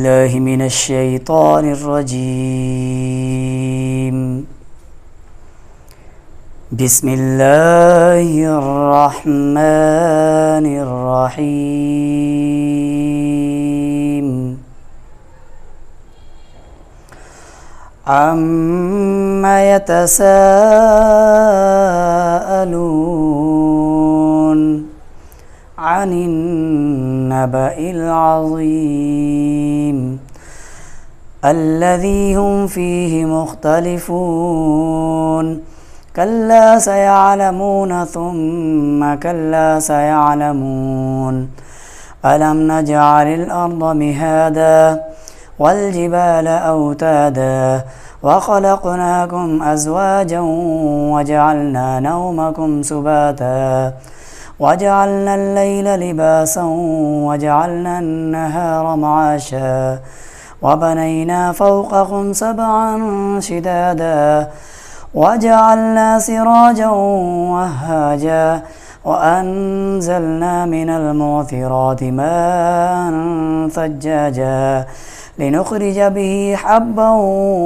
الله من الشيطان الرجيم. بسم الله الرحمن الرحيم. عما يتساءلون عن النبأ العظيم الذي هم فيه مختلفون. كلا سيعلمون ثم كلا سيعلمون. ألم نجعل الأرض مهادا والجبال أوتادا وخلقناكم أزواجا وجعلنا نومكم سباتا وجعلنا الليل لباسا وجعلنا النهار معاشا وبنينا فوقكم سبعا شدادا وجعلنا سراجا وهاجا وأنزلنا من المعثرات ماء ثجاجا لنخرج به حبا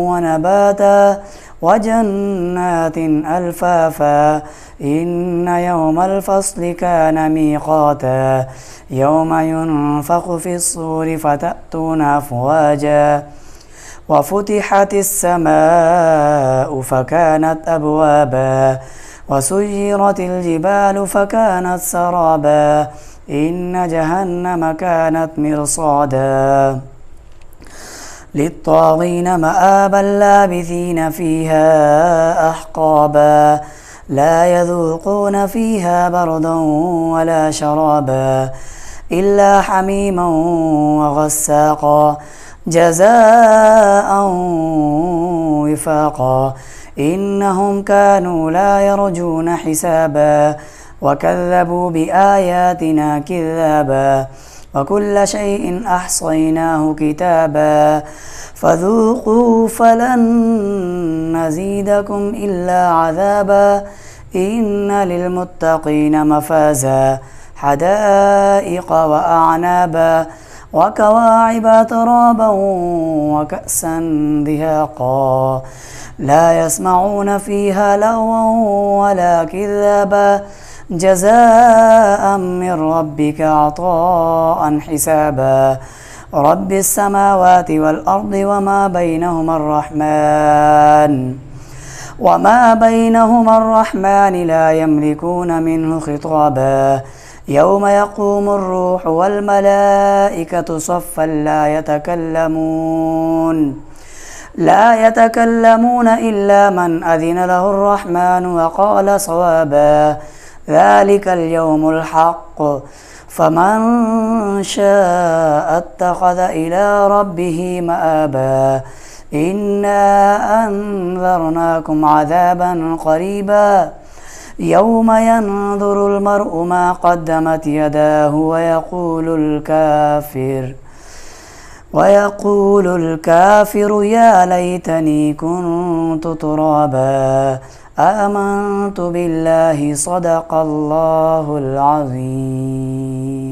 ونباتا وجنات ألفافا. إن يوم الفصل كان ميقاتا يوم ينفخ في الصور فتأتون أفواجا وفتحت السماء فكانت أبوابا وسيرت الجبال فكانت سرابا. إن جهنم كانت مرصادا للطاغين مآبا لابثين فيها أحقابا لا يذوقون فيها بردا ولا شرابا إلا حميما وغساقا جزاء وفاقا. إنهم كانوا لا يرجون حسابا وكذبوا بآياتنا كذابا وكل شيء أحصيناه كتابا فذوقوا فلن نزيدكم إلا عذابا. إن للمتقين مفازا حدائق وأعنابا وكواعب ترابا وكأسا دهاقا لا يسمعون فيها لغوا ولا كذابا جزاء من ربك عطاء حسابا. رب السماوات والأرض وما بينهما الرحمن لا يملكون منه خطابا. يوم يقوم الروح والملائكة صفا لا يتكلمون إلا من أذن له الرحمن وقال صوابا. ذلك اليوم الحق فمن شاء اتخذ إلى ربه مآبا. إنا أنذرناكم عذابا قريبا يوم ينظر المرء ما قدمت يداه ويقول الكافر يا ليتني كنت ترابا. آمنت بالله صدق الله العظيم.